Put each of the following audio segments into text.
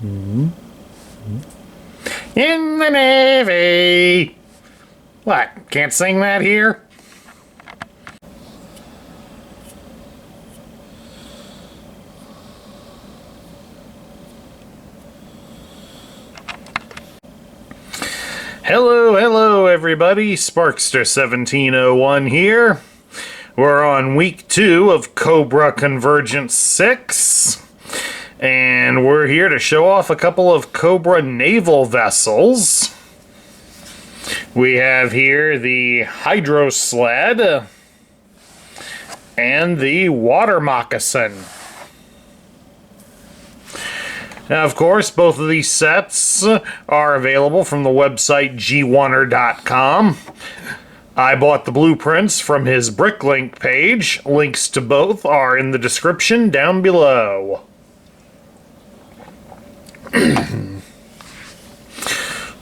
In the Navy. What? Can't sing that here? Hello everybody, Sparkster1701 here. We're on week 2 of Cobra Convergence 6, and we're here to show off a couple of Cobra naval vessels. We have here the Hydro Sled and the Water Moccasin. Now, of course, both of these sets are available from the website Geewunner.com. I bought the blueprints from his Bricklink page. Links to both are in the description down below.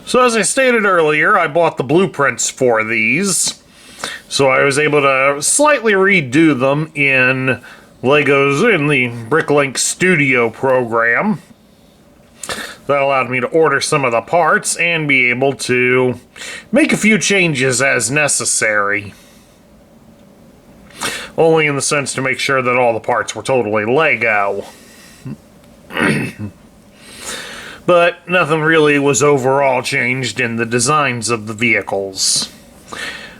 So as I stated earlier, I bought the blueprints for these. So I was able to slightly redo them in LEGO's in the Bricklink Studio program. That allowed me to order some of the parts and be able to make a few changes as necessary. Only in the sense to make sure that all the parts were totally LEGO. But nothing really was overall changed in the designs of the vehicles.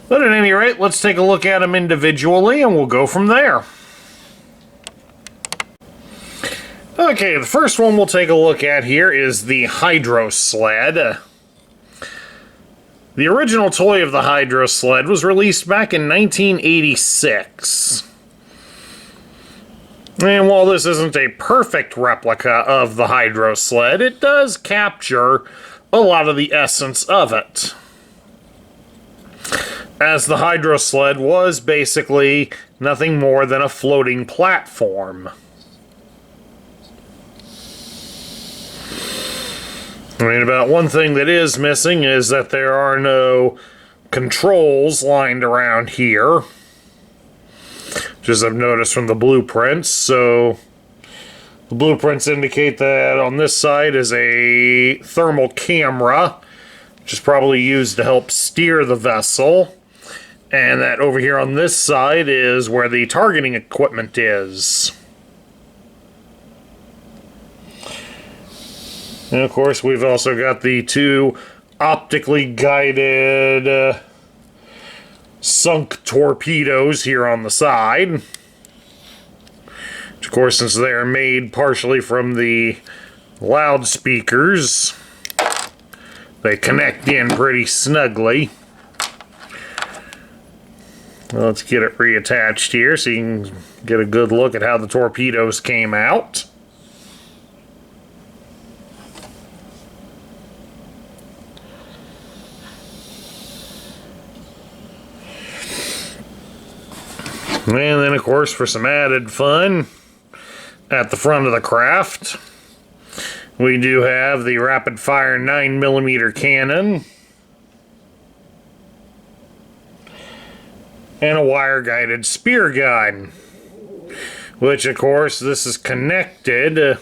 But at any rate, let's take a look at them individually and we'll go from there. Okay, the first one we'll take a look at here is the Hydro Sled. The original toy of the Hydro Sled was released back in 1986. And while this isn't a perfect replica of the Hydro Sled, it does capture a lot of the essence of it. As the Hydro Sled was basically nothing more than a floating platform. I mean, about one thing that is missing is that there are no controls lined around here, which as I've noticed from the blueprints. So the blueprints indicate that on this side is a thermal camera, which is probably used to help steer the vessel, and that over here on this side is where the targeting equipment is. And of course, we've also got the two optically guided sunk torpedoes here on the side. Which, of course, since they are made partially from the loudspeakers, they connect in pretty snugly. Well, let's get it reattached here so you can get a good look at how the torpedoes came out. And then, of course, for some added fun, at the front of the craft, we do have the rapid-fire 9mm cannon and a wire-guided spear gun, which, of course, this is connected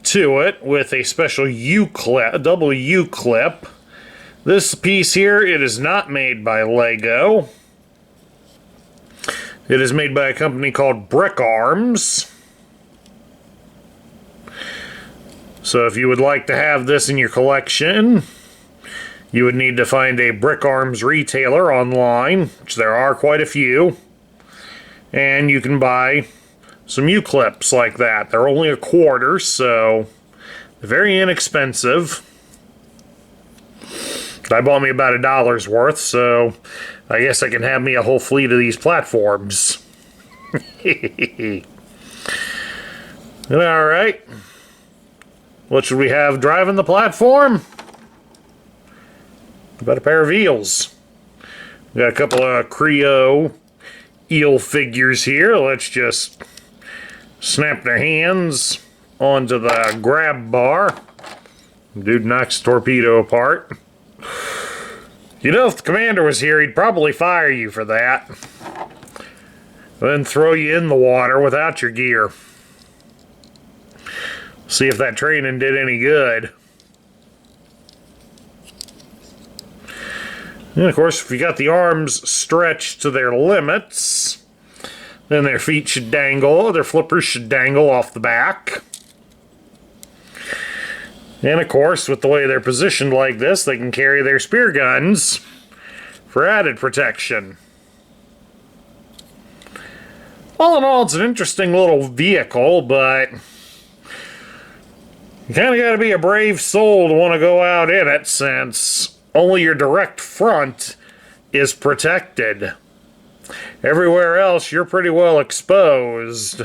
to it with a special U-clip, a double U-clip. This piece here, it is not made by LEGO. It is made by a company called Brick Arms. So if you would like to have this in your collection, you would need to find a Brick Arms retailer online, which there are quite a few. And you can buy some U-clips like that. They're only $0.25, so they're very inexpensive. I bought me about $1 worth, so I guess I can have me a whole fleet of these platforms. Alright. What should we have driving the platform? About a pair of eels. We got a couple of Creo eel figures here. Let's just snap their hands onto the grab bar. Dude knocks the torpedo apart. You know, if the commander was here, he'd probably fire you for that. Then throw you in the water without your gear. See if that training did any good. And of course, if you got the arms stretched to their limits, then their feet should dangle, their flippers should dangle off the back. And of course, with the way they're positioned like this, they can carry their spear guns for added protection. All in all, it's an interesting little vehicle, but you kind of got to be a brave soul to want to go out in it, since only your direct front is protected. Everywhere else, you're pretty well exposed.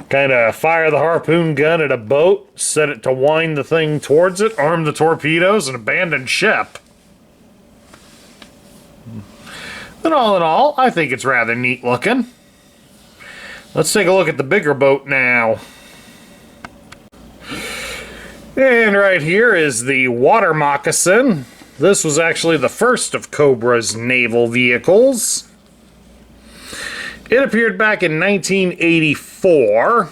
Kind of fire the harpoon gun at a boat, set it to wind the thing towards it, arm the torpedoes, and abandon ship. But all in all, I think it's rather neat looking. Let's take a look at the bigger boat now. And right here is the Water Moccasin. This was actually the first of Cobra's naval vehicles. It appeared back in 1984.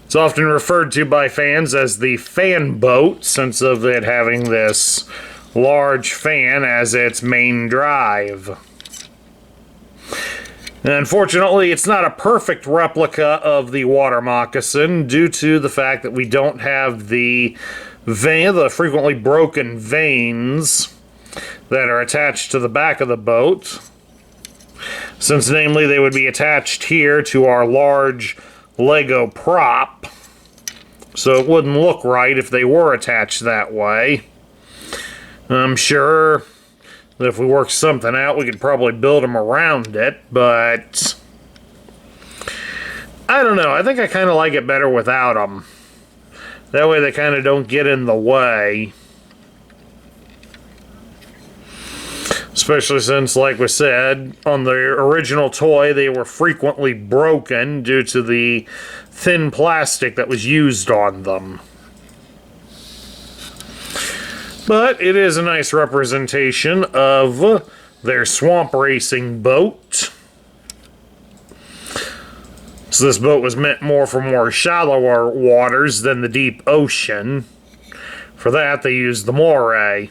It's often referred to by fans as the fan boat, since of it having this large fan as its main drive. Unfortunately, it's not a perfect replica of the Water Moccasin due to the fact that we don't have the frequently broken vanes that are attached to the back of the boat, since namely they would be attached here to our large LEGO prop, so it wouldn't look right if they were attached that way. I'm sure that if we work something out, we could probably build them around it, but I don't know. I think I kind of like it better without them. That way they kind of don't get in the way. Especially since, like we said, on the original toy, they were frequently broken due to the thin plastic that was used on them. But it is a nice representation of their swamp racing boat. So this boat was meant more for more shallower waters than the deep ocean. For that, they used the moray.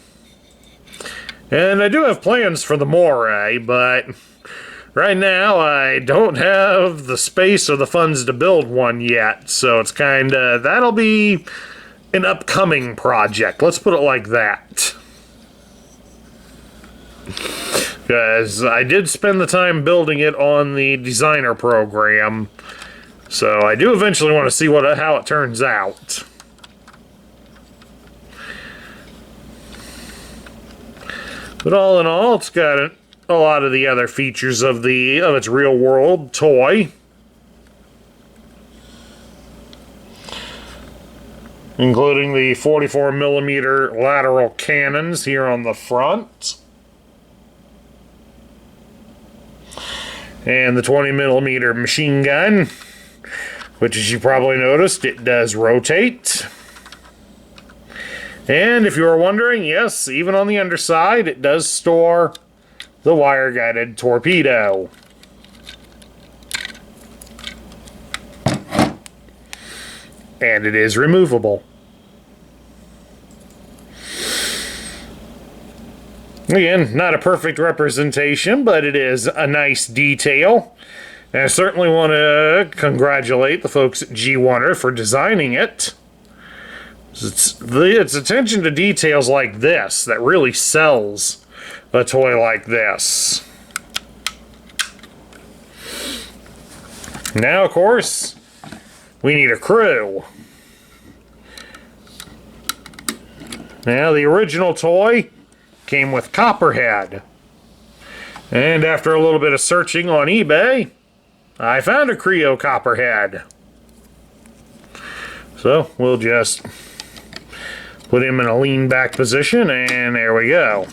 And I do have plans for the moray, but right now I don't have the space or the funds to build one yet. So it's kinda, that'll be an upcoming project. Let's put it like that. Because I did spend the time building it on the designer program. So I do eventually want to see how it turns out. But all in all, it's got a lot of the other features of its real world toy, including the 44mm lateral cannons here on the front, and the 20mm machine gun, which, as you probably noticed, it does rotate. And if you were wondering, yes, even on the underside, it does store the wire-guided torpedo. And it is removable. Again, not a perfect representation, but it is a nice detail. And I certainly want to congratulate the folks at Geewunner for designing it. It's attention to details like this that really sells a toy like this. Now, of course, we need a crew. Now, the original toy came with Copperhead. And after a little bit of searching on eBay, I found a Creo Copperhead. So, we'll just put him in a lean back position, and there we go.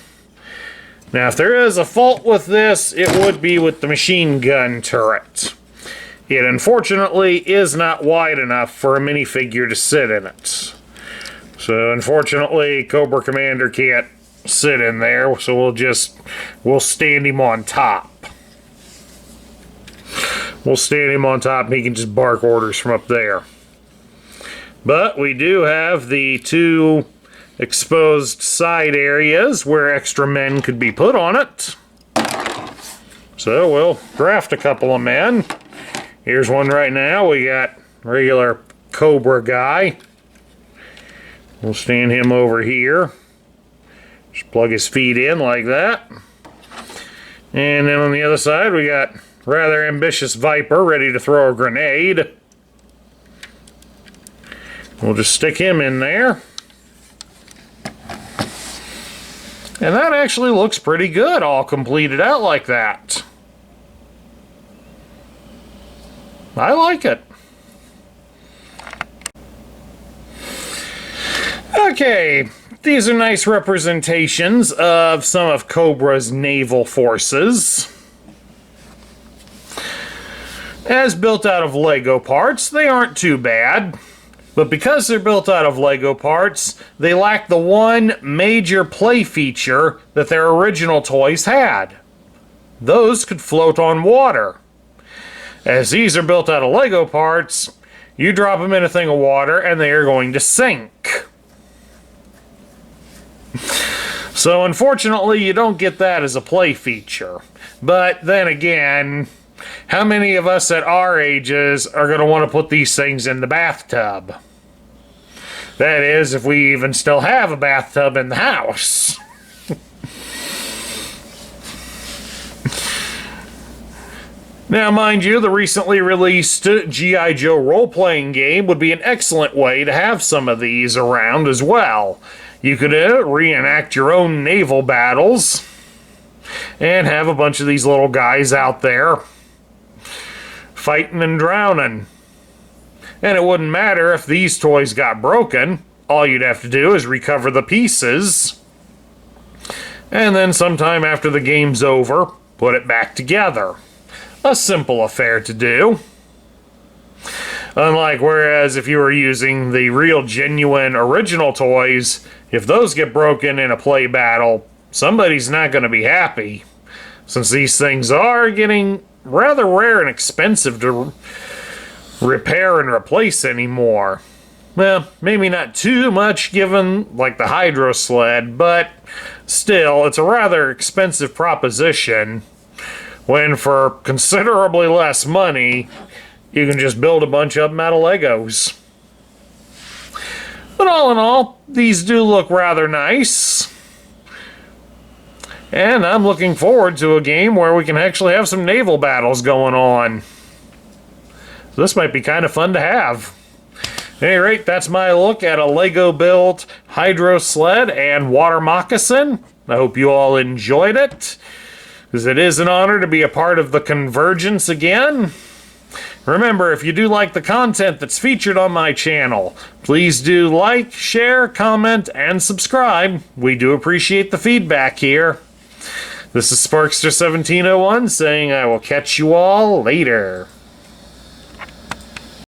Now, if there is a fault with this, it would be with the machine gun turret. It unfortunately is not wide enough for a minifigure to sit in it. So, unfortunately, Cobra Commander can't sit in there, so we'll stand him on top. we'll stand him on top and he can just bark orders from up there. But we do have the 2 exposed side areas where extra men could be put on it. So we'll draft a couple of men. Here's one right now. We got regular Cobra guy. We'll stand him over here. Just plug his feet in like that. And then on the other side we got rather ambitious Viper ready to throw a grenade. We'll just stick him in there. And that actually looks pretty good, all completed out like that. I like it. Okay, these are nice representations of some of Cobra's naval forces. As built out of LEGO parts, they aren't too bad. But because they're built out of LEGO parts, they lack the one major play feature that their original toys had. Those could float on water. As these are built out of LEGO parts, you drop them in a thing of water and they are going to sink. So unfortunately, you don't get that as a play feature. But then again, how many of us at our ages are going to want to put these things in the bathtub? That is, if we even still have a bathtub in the house. Now, mind you, the recently released G.I. Joe role-playing game would be an excellent way to have some of these around as well. You could reenact your own naval battles and have a bunch of these little guys out there fighting and drowning. And it wouldn't matter if these toys got broken. All you'd have to do is recover the pieces. And then sometime after the game's over, put it back together. A simple affair to do. Unlike whereas if you were using the real genuine original toys, if those get broken in a play battle, somebody's not going to be happy. Since these things are getting rather rare and expensive to repair and replace anymore. Well, maybe not too much given like the Hydro Sled, but still, it's a rather expensive proposition when for considerably less money, you can just build a bunch of them out of Legos. But all in all, these do look rather nice. And I'm looking forward to a game where we can actually have some naval battles going on. This might be kind of fun to have. At any rate, that's my look at a LEGO-built Hydro Sled and Water Moccasin. I hope you all enjoyed it, because it is an honor to be a part of the Convergence again. Remember, if you do like the content that's featured on my channel, please do like, share, comment, and subscribe. We do appreciate the feedback here. This is Sparkster1701 saying I will catch you all later.